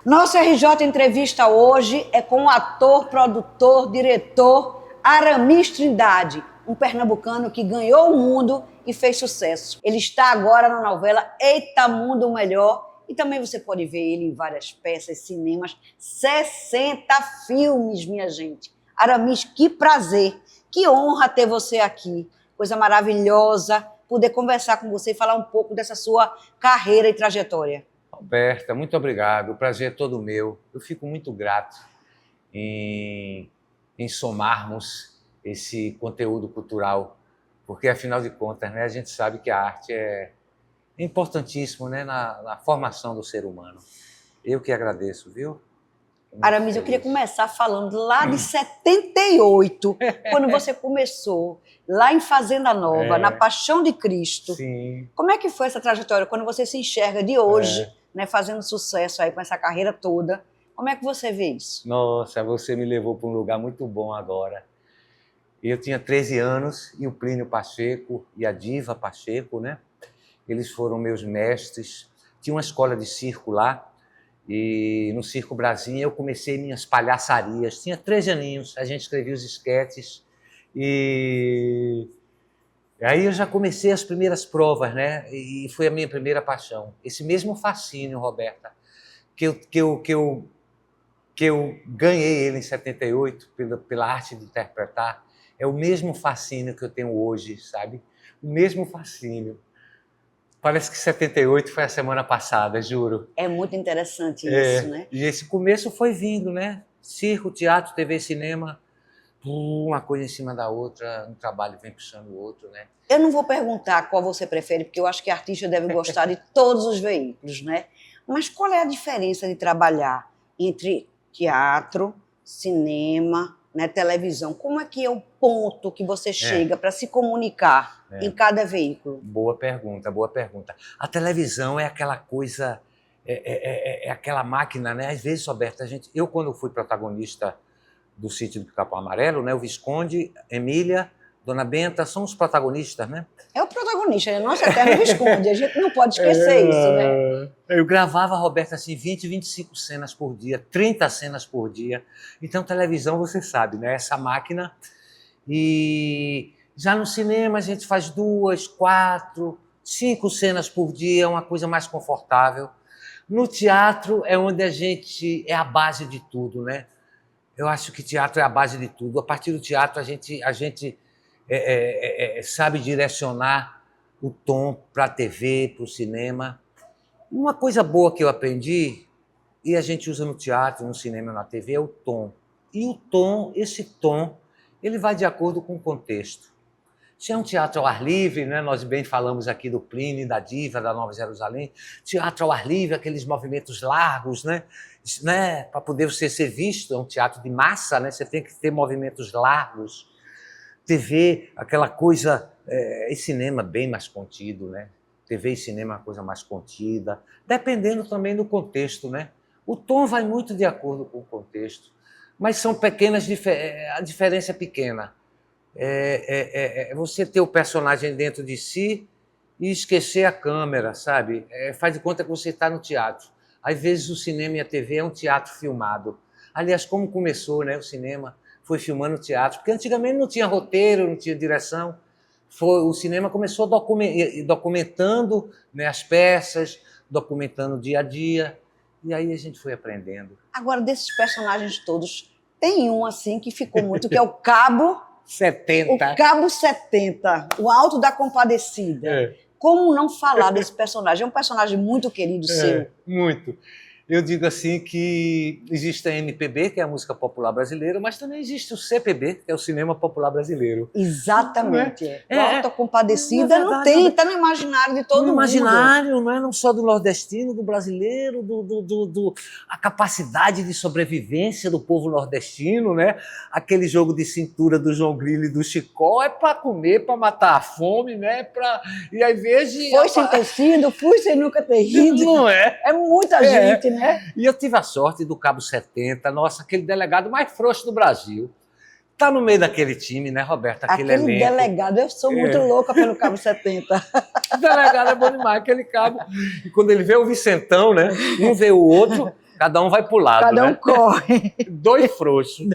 Nosso RJ Entrevista hoje é com o ator, produtor, diretor Aramis Trindade, um pernambucano que ganhou o mundo e fez sucesso. Ele está agora na novela Eita Mundo Melhor e também você pode ver ele em várias peças, cinemas, 60 filmes, minha gente. Aramis, que prazer, que honra ter você aqui. Coisa maravilhosa poder conversar com você e falar um pouco dessa sua carreira e trajetória. Alberta, muito obrigado. O prazer é todo meu. Eu fico muito grato em somarmos esse conteúdo cultural, porque, afinal de contas, né, a gente sabe que a arte é importantíssimo, né, na formação do ser humano. Eu que agradeço, viu? Aramis, eu queria começar falando lá de 78, quando você começou, lá em Fazenda Nova, na Paixão de Cristo. Sim. Como é que foi essa trajetória, quando você se enxerga de hoje, né, fazendo sucesso aí com essa carreira toda? Como é que você vê isso? Nossa, você me levou para um lugar muito bom agora. Eu tinha 13 anos e o Plínio Pacheco e a Diva Pacheco, né? Eles foram meus mestres. Tinha uma escola de circo lá, e no Circo Brasil eu comecei minhas palhaçarias. Tinha 13 aninhos, a gente escrevia os esquetes e aí eu já comecei as primeiras provas, né? E foi a minha primeira paixão. Esse mesmo fascínio, Roberta, que eu ganhei ele em 78 pela arte de interpretar, é o mesmo fascínio que eu tenho hoje, sabe? O mesmo fascínio. Parece que 78 foi a semana passada, juro. É muito interessante isso, né? E esse começo foi vindo, né? Circo, teatro, TV, cinema, uma coisa em cima da outra, um trabalho vem puxando o outro, né? Eu não vou perguntar qual você prefere, porque eu acho que a artista deve gostar de todos os veículos, né? Mas qual é a diferença de trabalhar entre teatro, cinema, né, televisão? Como é que é o ponto que você chega para se comunicar em cada veículo? Boa pergunta, boa pergunta. A televisão é aquela coisa, é aquela máquina, né? Às vezes, Roberta, eu quando fui protagonista do Sítio do Capão Amarelo, né, o Visconde, Emília, Dona Benta, são os protagonistas, né? É o protagonista, é nosso eterno Visconde, a gente não pode esquecer isso, né? Eu gravava, Roberta, assim, 20, 25 cenas por dia, 30 cenas por dia. Então, televisão, você sabe, né? Essa máquina. E já no cinema a gente faz 2, 4, 5 cenas por dia, é uma coisa mais confortável. No teatro é onde é a base de tudo, né? Eu acho que teatro é a base de tudo. A partir do teatro a gente sabe direcionar o tom para a TV, para o cinema. Uma coisa boa que eu aprendi, e a gente usa no teatro, no cinema, na TV, é o tom. E o tom, esse tom, ele vai de acordo com o contexto. Se é um teatro ao ar livre, né? Nós bem falamos aqui do Plínio, da Diva, da Nova Jerusalém, teatro ao ar livre, aqueles movimentos largos, né? Para poder você ser visto, é um teatro de massa, né? Você tem que ter movimentos largos. TV, aquela coisa, e cinema bem mais contido, né? TV e cinema é uma coisa mais contida, dependendo também do contexto, né? O tom vai muito de acordo com o contexto, mas são pequenas, a diferença é pequena. Você ter o personagem dentro de si e esquecer a câmera, sabe? Faz de conta que você está no teatro. Às vezes o cinema e a TV é um teatro filmado. Aliás, como começou, né, o cinema? Foi filmando teatro, porque antigamente não tinha roteiro, não tinha direção. O cinema começou documentando, né, as peças, documentando o dia a dia, e aí a gente foi aprendendo. Agora, desses personagens todos, tem um assim que ficou muito, que é o Cabo 70. O Cabo 70, o Alto da Compadecida. Como não falar desse personagem? É um personagem muito querido seu. Muito. Eu digo assim que existe a MPB, que é a música popular brasileira, mas também existe o CPB, que é o cinema popular brasileiro. Exatamente. O Alto da Compadecida não tem, está no imaginário de todo mundo. No imaginário, não só do nordestino, do brasileiro, a capacidade de sobrevivência do povo nordestino, né? Aquele jogo de cintura do João Grilo e do Chicó é para comer, para matar a fome, né? E às vezes... Foi sem ter sido, fui sem nunca ter rido. Não é? É muita gente, né? E eu tive a sorte do Cabo 70, nossa, aquele delegado mais frouxo do Brasil. Tá no meio daquele time, né, Roberta? Aquele delegado, eu sou muito louca pelo Cabo 70. O delegado é bom demais, aquele cabo. E quando ele vê o Vicentão, né? Um vê o outro, cada um vai pro lado, Cada um né? corre. Dois frouxos.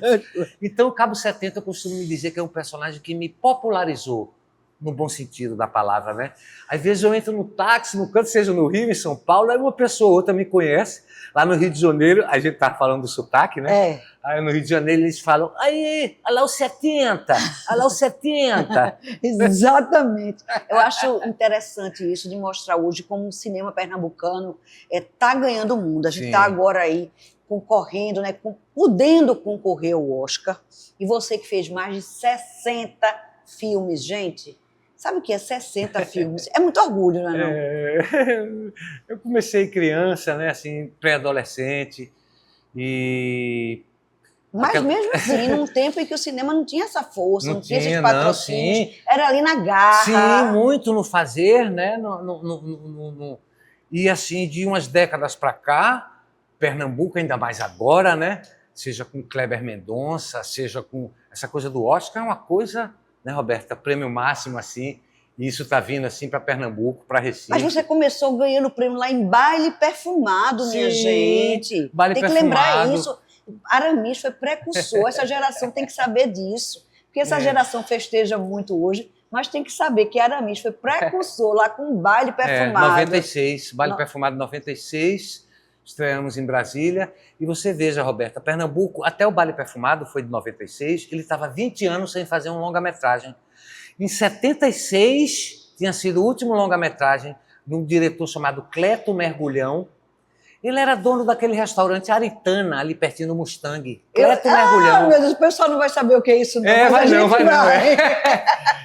Então, o Cabo 70, eu costumo me dizer que é um personagem que me popularizou, no bom sentido da palavra, né? Às vezes eu entro no táxi, no canto, seja no Rio, em São Paulo, aí uma pessoa ou outra me conhece. Lá no Rio de Janeiro, a gente tá falando do sotaque, né? É. Aí no Rio de Janeiro eles falam, aí, olha lá o 70, olha lá o 70. Exatamente. Eu acho interessante isso de mostrar hoje como o cinema pernambucano está ganhando o mundo. A gente Sim. está agora aí concorrendo, né, podendo concorrer ao Oscar. E você que fez mais de 60 filmes, gente. Sabe o que é 60 filmes? É muito orgulho, não é? Não? Eu comecei criança, né, assim, pré-adolescente, e... Mas mesmo assim, num tempo em que o cinema não tinha essa força, não tinha esses não, patrocínios, sim. era ali na garra. Sim, muito no fazer, né? E assim, de umas décadas para cá, Pernambuco, ainda mais agora, né? Seja com Kleber Mendonça, seja com essa coisa do Oscar, é uma coisa, né, Roberta? Prêmio máximo, assim, e isso está vindo assim para Pernambuco, para Recife. Mas você começou ganhando prêmio lá em Baile Perfumado, minha gente. Baile tem que Perfumado. lembrar isso. Aramis foi precursor, essa geração tem que saber disso. Porque essa geração festeja muito hoje, mas tem que saber que Aramis foi precursor lá com o Baile Perfumado. 96, Baile Perfumado 96, estreamos em Brasília. E você veja, Roberta, Pernambuco, até o Baile Perfumado foi de 96, ele estava 20 anos sem fazer um longa-metragem. Em 76, tinha sido o último longa-metragem de um diretor chamado Cleto Mergulhão. Ele era dono daquele restaurante Aritana, ali pertinho do Mustang. Cleto Mergulhão. Meu Deus, o pessoal não vai saber o que é isso, não. Vai não.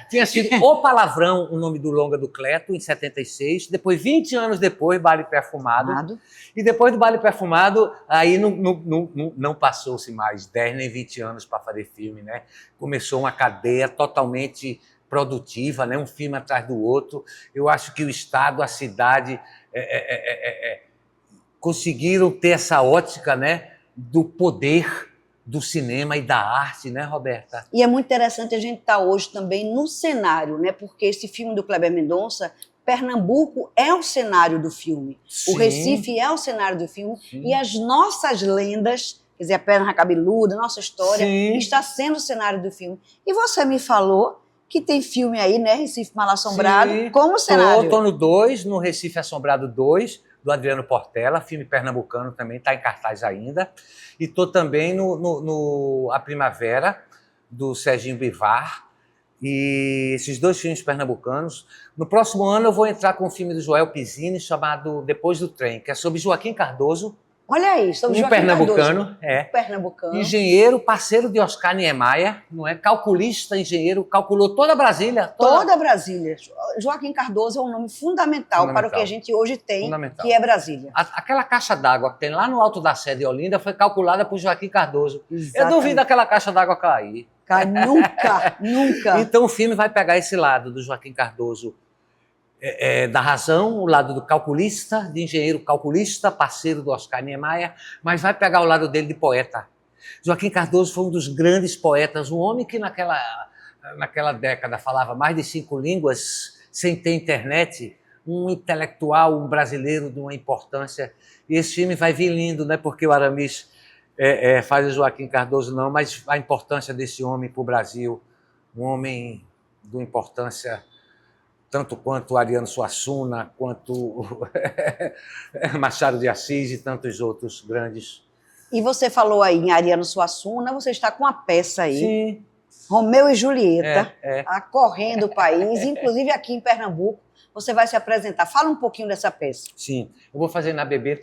Tinha sido O Palavrão, o nome do longa do Cleto, em 76. Depois, 20 anos depois, Baile Perfumado. E depois do Baile Perfumado, aí não passou-se mais 10 nem 20 anos para fazer filme, né? Começou uma cadeia totalmente produtiva, né? Um filme atrás do outro. Eu acho que o Estado, a cidade... conseguiram ter essa ótica, né, do poder do cinema e da arte, né, Roberta? E é muito interessante a gente estar hoje também no cenário, né, porque esse filme do Kleber Mendonça, Pernambuco é o cenário do filme, Sim. O Recife é o cenário do filme, Sim. E as nossas lendas, quer dizer, a Perna Cabeluda, nossa história, Sim. está sendo o cenário do filme. E você me falou que tem filme aí, né, Recife Mal Assombrado, Sim. como cenário. Estou no 2, no Recife Assombrado 2, do Adriano Portela, filme pernambucano também, está em cartaz ainda. E estou também no A Primavera, do Serginho Bivar. E esses dois filmes pernambucanos. No próximo ano eu vou entrar com um filme do Joel Pizzini chamado Depois do Trem, que é sobre Joaquim Cardoso. Olha aí, estamos um pernambucano, pernambucano. Engenheiro, parceiro de Oscar Niemeyer, não é? Calculista, engenheiro, calculou toda Brasília. Toda Brasília. Joaquim Cardoso é um nome fundamental para o que a gente hoje tem, que é Brasília. Aquela caixa d'água que tem lá no alto da Sé de Olinda foi calculada por Joaquim Cardoso. Exatamente. Eu duvido aquela caixa d'água cair. Cai nunca, nunca. Então o filme vai pegar esse lado do Joaquim Cardoso, da razão, o lado do calculista, de engenheiro calculista, parceiro do Oscar Niemeyer, mas vai pegar o lado dele de poeta. Joaquim Cardoso foi um dos grandes poetas, um homem que naquela década falava mais de 5 línguas, sem ter internet, um intelectual, um brasileiro de uma importância. E esse filme vai vir lindo, né? Porque o Aramis faz o Joaquim Cardoso não, mas a importância desse homem para o Brasil, um homem de uma importância tanto quanto Ariano Suassuna, quanto Machado de Assis e tantos outros grandes. E você falou aí em Ariano Suassuna, você está com uma peça aí, Sim. Romeu e Julieta, correndo o país, inclusive aqui em Pernambuco, você vai se apresentar. Fala um pouquinho dessa peça. Sim, eu vou fazer na ABB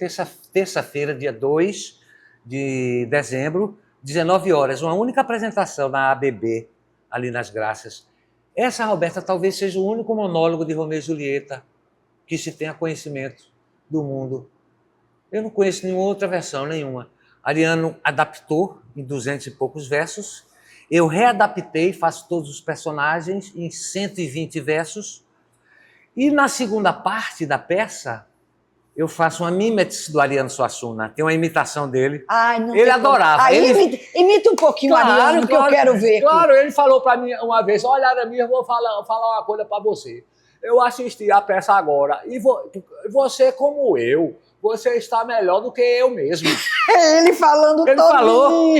terça-feira, dia 2 de dezembro, 19 horas, uma única apresentação na ABB, ali nas Graças. Essa, Roberta, talvez seja o único monólogo de Romeu e Julieta que se tenha conhecimento do mundo. Eu não conheço nenhuma outra versão, nenhuma. Ariano adaptou em 200 e poucos versos. Eu readaptei, faço todos os personagens em 120 versos. E na segunda parte da peça, eu faço uma mimetis do Ariano Suassuna. Tem uma imitação dele. Ai, não ele adorava. Imita um pouquinho, Ariano, que eu quero ver. Claro, ele falou para mim uma vez, olha, Aramis, eu vou falar uma coisa para você. Eu assisti a peça agora, e você, como eu, você está melhor do que eu mesmo. Ele falando Ele todinho. falou.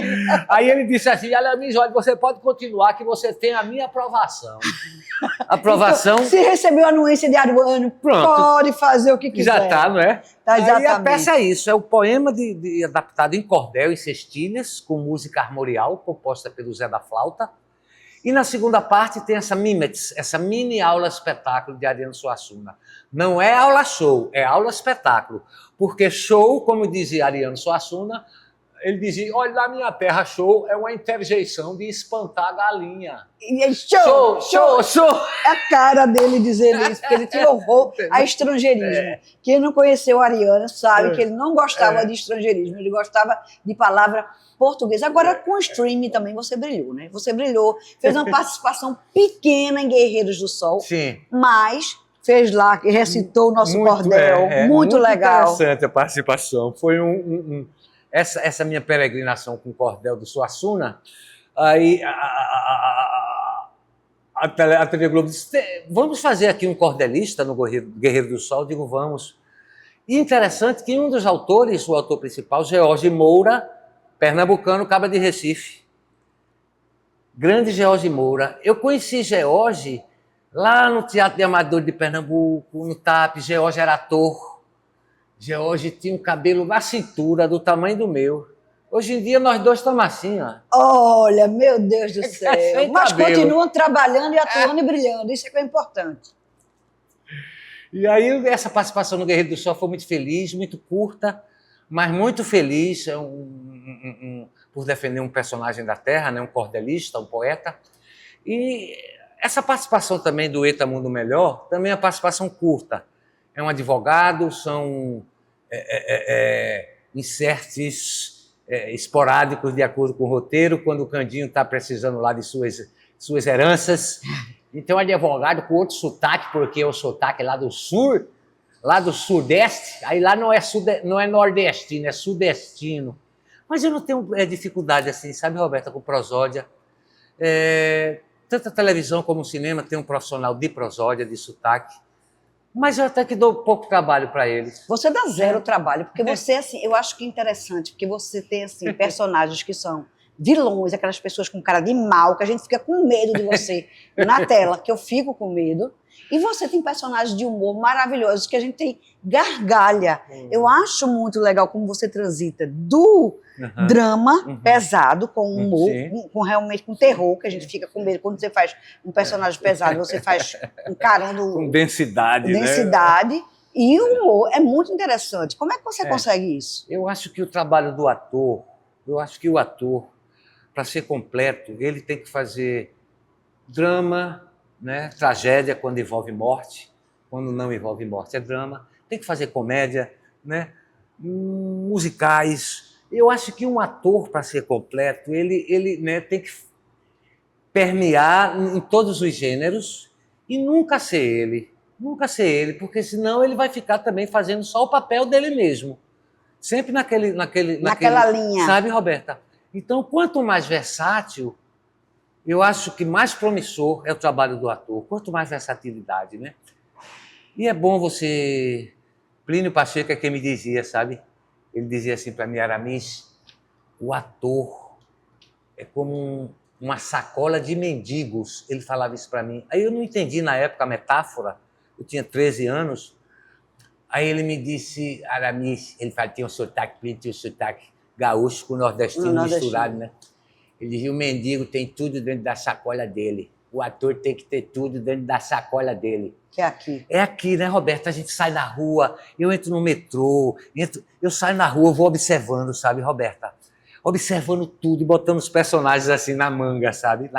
Aí ele disse assim, Aramis, olha, você pode continuar que você tem a minha aprovação. Aprovação. Então, se recebeu a anuência de Ariano, Pronto. pode fazer o que quiser. Já tá, não é? Tá, Aí exatamente. a peça é isso, é o poema adaptado em cordel e cestilhas, com música armorial, composta pelo Zé da Flauta. E na segunda parte tem essa Mimets, essa mini aula espetáculo de Ariano Suassuna. Não é aula show, é aula espetáculo. Porque show, como dizia Ariano Suassuna, ele dizia, olha, na minha terra show é uma interjeição de espantar a galinha. E aí, show, show, show! É a cara dele dizer isso, porque ele tinha horror a estrangeirismo. Quem não conheceu o Ariano sabe que ele não gostava de estrangeirismo, ele gostava de palavra portuguesa. Agora, com o streaming também você brilhou, né? Você brilhou, fez uma participação pequena em Guerreiros do Sol, Sim. mas fez lá, recitou o nosso cordel, muito muito legal. Interessante a participação. Foi essa minha peregrinação com o cordel do Suassuna. Aí a TV Globo disse, vamos fazer aqui um cordelista no Guerreiro do Sol? Eu digo, vamos. E interessante que um dos autores, o autor principal, George Moura, pernambucano, cabra de Recife. Grande George Moura. Eu conheci George lá no Teatro de Amador de Pernambuco, no TAP. George era ator. George tinha um cabelo na cintura, do tamanho do meu. Hoje em dia, nós dois estamos assim, ó. Olha, meu Deus do céu. Sem Mas cabelo. continuam trabalhando e atuando e brilhando. Isso é que é importante. E aí, essa participação no Guerreiro do Sol foi muito feliz, muito curta, mas muito feliz por defender um personagem da terra, né? Um cordelista, um poeta. E essa participação também do Eta Mundo Melhor, também é uma participação curta. É um advogado, são inserts esporádicos de acordo com o roteiro, quando o Candinho está precisando lá de suas heranças. Então, advogado com outro sotaque, porque é o sotaque lá do sul, lá do sudeste, aí lá não é nordestino, é sudestino. Mas eu não tenho dificuldade assim, sabe, Roberta, com prosódia. Tanto a televisão como o cinema tem um profissional de prosódia, de sotaque. Mas eu até que dou pouco trabalho para eles. Você dá zero trabalho, porque você, assim, eu acho que é interessante, porque você tem, assim, personagens que são vilões, aquelas pessoas com cara de mal, que a gente fica com medo de você na tela, que eu fico com medo. E você tem personagens de humor maravilhosos, que a gente tem gargalha. Eu acho muito legal como você transita do drama pesado, com humor, realmente com terror, que a gente fica com medo. Quando você faz um personagem pesado, você faz encarando... Com densidade, né? E o humor é muito interessante. Como é que você consegue isso? Eu acho que o trabalho do ator, para ser completo, ele tem que fazer drama, né? Tragédia quando envolve morte, quando não envolve morte é drama, tem que fazer comédia, né? Musicais. Eu acho que um ator, para ser completo, ele né, tem que permear em todos os gêneros e nunca ser ele, porque senão ele vai ficar também fazendo só o papel dele mesmo, sempre naquela linha. Sabe, Roberta? Então, quanto mais versátil, eu acho que mais promissor é o trabalho do ator, quanto mais versatilidade, né? E é bom você... Plínio Pacheco é quem me dizia, sabe? Ele dizia assim para mim, Aramis, o ator é como uma sacola de mendigos. Ele falava isso para mim. Aí eu não entendi na época a metáfora, eu tinha 13 anos. Aí ele me disse, Aramis, ele fala, tinha um sotaque, Plínio tinha um sotaque gaúcho com nordestino misturado, né? Ele dizia, o mendigo tem tudo dentro da sacola dele. O ator tem que ter tudo dentro da sacola dele. Que é aqui. É aqui, né, Roberta? A gente sai na rua, eu entro no metrô, eu saio na rua, eu vou observando, sabe, Roberta? Observando tudo e botando os personagens assim na manga, sabe?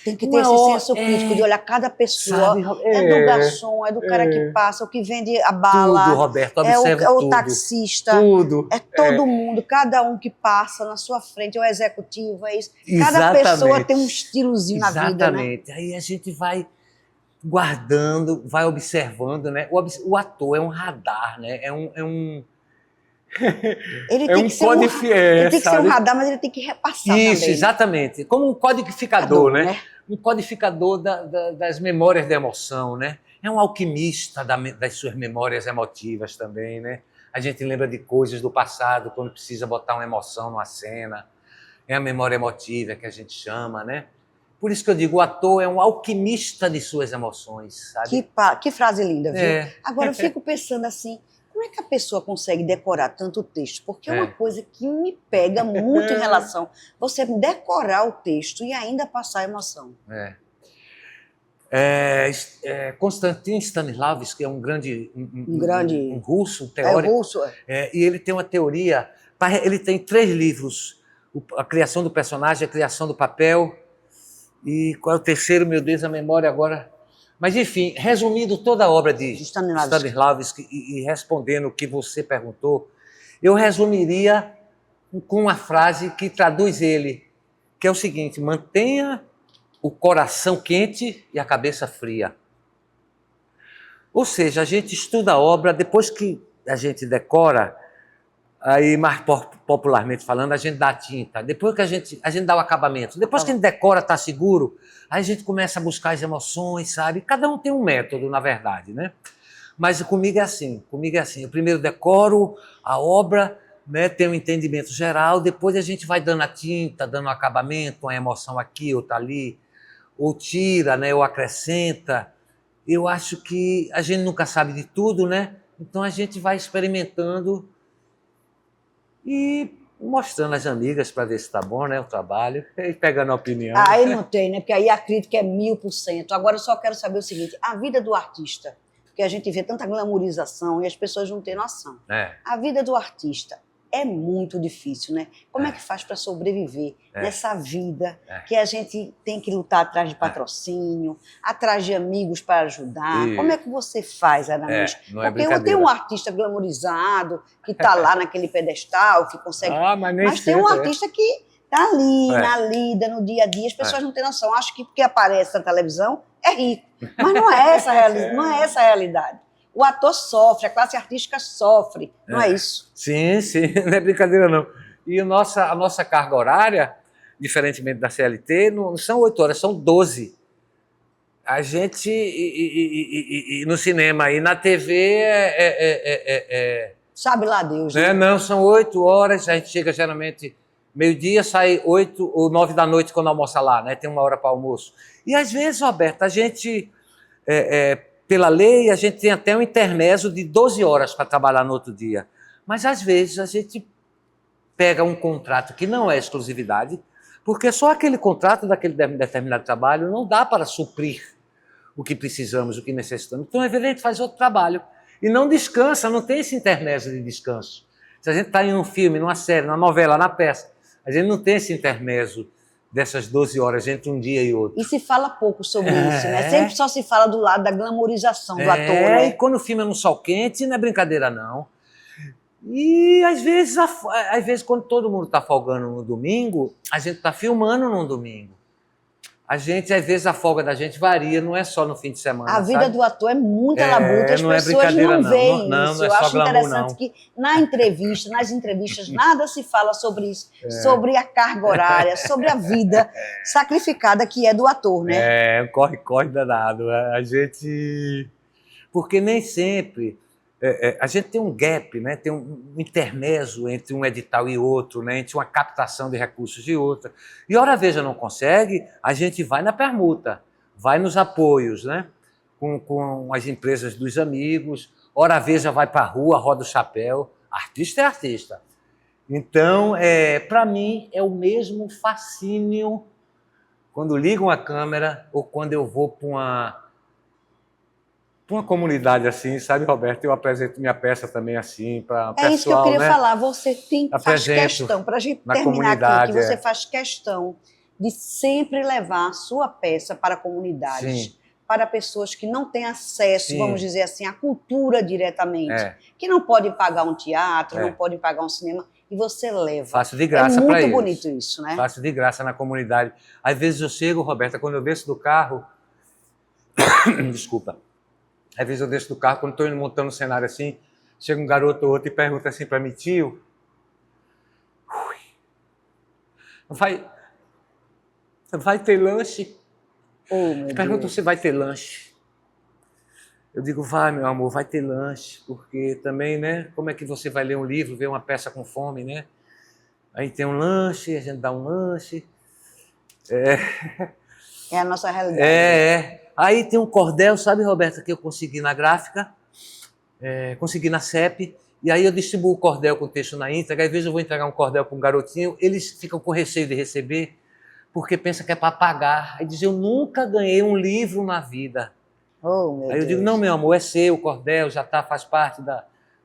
Tem que ter esse senso crítico de olhar cada pessoa. Sabe, é do garçom, é do cara que passa, o que vende a bala. Tudo, Roberto, observa é o tudo. taxista. Tudo. É todo mundo, cada um que passa na sua frente, é o executivo, é isso. Cada Exatamente. pessoa tem um estilozinho na vida, né? Exatamente. Aí a gente vai guardando, vai observando, né? O ator é um radar, né? Ele É tem um que ser ele tem que ser um radar, mas ele tem que repassar Isso, também. exatamente. Como um codificador, né? né? Um codificador das memórias da emoção, né? É um alquimista das suas memórias emotivas também, né? A gente lembra de coisas do passado quando precisa botar uma emoção numa cena. É a memória emotiva que a gente chama, né? Por isso que eu digo, o ator é um alquimista de suas emoções, sabe? Que frase linda, viu? É. Agora eu fico pensando assim, como é que a pessoa consegue decorar tanto texto? Porque é uma coisa que me pega muito em relação você decorar o texto e ainda passar a emoção. Konstantin Stanislavski, que é um grande, grande um russo, um é teórico, russo. e ele tem uma teoria, ele tem 3 livros, a criação do personagem, a criação do papel, e qual é o terceiro, meu Deus, a memória agora... Mas, enfim, resumindo toda a obra de Stanislavski e respondendo o que você perguntou, eu resumiria com uma frase que traduz ele, que é o seguinte: mantenha o coração quente e a cabeça fria. Ou seja, a gente estuda a obra, depois que a gente decora, aí mais popularmente falando, a gente dá a tinta, depois que a gente dá o acabamento, depois que a gente decora, está seguro, aí a gente começa a buscar as emoções, sabe? Cada um tem um método, na verdade, né? Mas comigo é assim, eu primeiro decoro a obra, né, tenho um entendimento geral, depois a gente vai dando a tinta, dando o acabamento, uma emoção aqui, outra ali, ou tira, né, ou acrescenta. Eu acho que a gente nunca sabe de tudo, né? Então a gente vai experimentando e mostrando às amigas para ver se está bom, né, o trabalho, e pegando a opinião. Aí não tem, né? Porque aí a crítica é 1000%. Agora eu só quero saber o seguinte, a vida do artista, porque a gente vê tanta glamorização e as pessoas não têm noção. A vida do artista é muito difícil, né? Como é que faz para sobreviver nessa vida que a gente tem que lutar atrás de patrocínio, atrás de amigos para ajudar? Como é que você faz, Aramis? Porque tem um artista glamorizado que está lá naquele pedestal, que consegue... mas tem um artista que está ali, na lida, no dia a dia. As pessoas não têm noção. Acho que porque aparece na televisão é rico. Mas não é essa a realidade. O ator sofre, a classe artística sofre, não é isso? Sim, não é brincadeira não. E a nossa carga horária, diferentemente da CLT, não são 8 horas, são 12. A gente, no cinema e na TV, sabe lá Deus, né? Não, são 8 horas, a gente chega geralmente meio-dia, sai 8 ou 9 da noite quando almoça lá, né? Tem 1 hora para almoço. E às vezes, Roberto, a gente... pela lei, a gente tem até um intermezzo de 12 horas para trabalhar no outro dia. Mas, às vezes, a gente pega um contrato que não é exclusividade, porque só aquele contrato daquele determinado trabalho não dá para suprir o que precisamos, o que necessitamos. Então, às vezes, a gente faz outro trabalho e não descansa, não tem esse intermezzo de descanso. Se a gente está em um filme, numa série, numa novela, na peça, a gente não tem esse intermezzo dessas 12 horas entre um dia e outro. E se fala pouco sobre isso, né? Sempre só se fala do lado da glamorização do ator, né? E quando o filme é no sol quente, não é brincadeira, não. E às vezes quando todo mundo está folgando no domingo, a gente está filmando no domingo. Às vezes, a folga da gente varia, não é só no fim de semana. A vida do ator é muita labuta, as não é pessoas não veem isso. Não é Eu só acho glamour, interessante não. que nas entrevistas, nada se fala sobre isso, sobre a carga horária, sobre a vida sacrificada que é do ator, né? Corre danado. A gente... Porque nem sempre... a gente tem um gap, né? Tem um intermezzo entre um edital e outro, né? Entre uma captação de recursos e outra. E hora veja não consegue, a gente vai na permuta, vai nos apoios, né? Com as empresas dos amigos, hora veja vai para a rua, roda o chapéu. Artista é artista. Então, para mim, é o mesmo fascínio quando ligo uma câmera ou quando eu vou para uma comunidade assim, sabe, Roberto? Eu apresento minha peça também assim, para pessoal, isso que eu queria né? falar. Você faz questão, para a gente terminar aqui, que você faz questão de sempre levar a sua peça para comunidades, para pessoas que não têm acesso, vamos dizer assim, à cultura diretamente, que não podem pagar um teatro, não podem pagar um cinema, e você leva. Faço de graça para eles. É muito bonito isso, né? Faço de graça na comunidade. Às vezes eu chego, Roberta, quando eu desço do carro... Desculpa. Às vezes eu desço do carro, quando estou montando um cenário assim, chega um garoto ou outro e pergunta assim para mim, tio, vai ter lanche? Oh, Pergunta se vai ter lanche. Eu digo, vai, meu amor, vai ter lanche, porque também, né? Como é que você vai ler um livro, ver uma peça com fome, né? Aí tem um lanche, a gente dá um lanche. É a nossa realidade. Aí tem um cordel, sabe, Roberta, que eu consegui na gráfica, consegui na CEP, e aí eu distribuo o cordel com texto na íntegra, às vezes eu vou entregar um cordel para um garotinho, eles ficam com receio de receber, porque pensam que é para pagar. Aí dizem, eu nunca ganhei um livro na vida. Oh, meu Aí eu Deus. digo, não, meu amor, é seu, o cordel já faz parte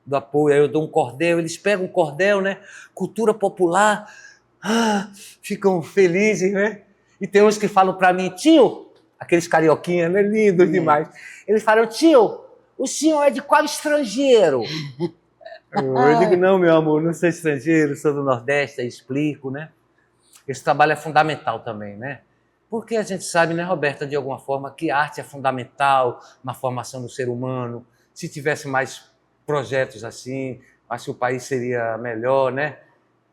do apoio. Aí eu dou um cordel, eles pegam o cordel, né? Cultura popular, ficam felizes, né? E tem uns que falam para mim, tio, aqueles carioquinhas, né? Lindos demais. Eles falam, tio, o senhor é de qual estrangeiro? Eu digo, não, meu amor, não sou estrangeiro, sou do Nordeste, aí explico, né? Esse trabalho é fundamental também, né? Porque a gente sabe, né, Roberta, de alguma forma, que a arte é fundamental na formação do ser humano. Se tivesse mais projetos assim, acho que o país seria melhor, né?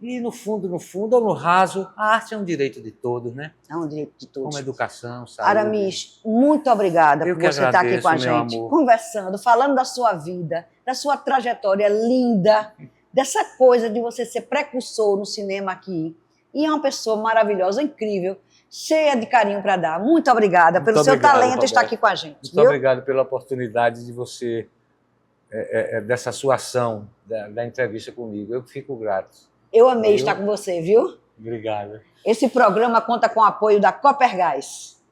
E no fundo, ou no raso, a arte é um direito de todos, né? É um direito de todos. Como educação, saúde. Aramis, muito obrigada Eu por que você estar aqui com a agradeço, meu gente, amor. conversando, falando da sua vida, da sua trajetória linda, dessa coisa de você ser precursor no cinema aqui. E é uma pessoa maravilhosa, incrível, cheia de carinho para dar. Muito obrigada pelo seu obrigado, talento Roberto. estar aqui com a gente. Muito Viu? obrigado pela oportunidade de você, dessa sua ação, da entrevista comigo. Eu fico grato. Eu amei Valeu. estar com você, viu? Obrigado. Esse programa conta com o apoio da Copergás.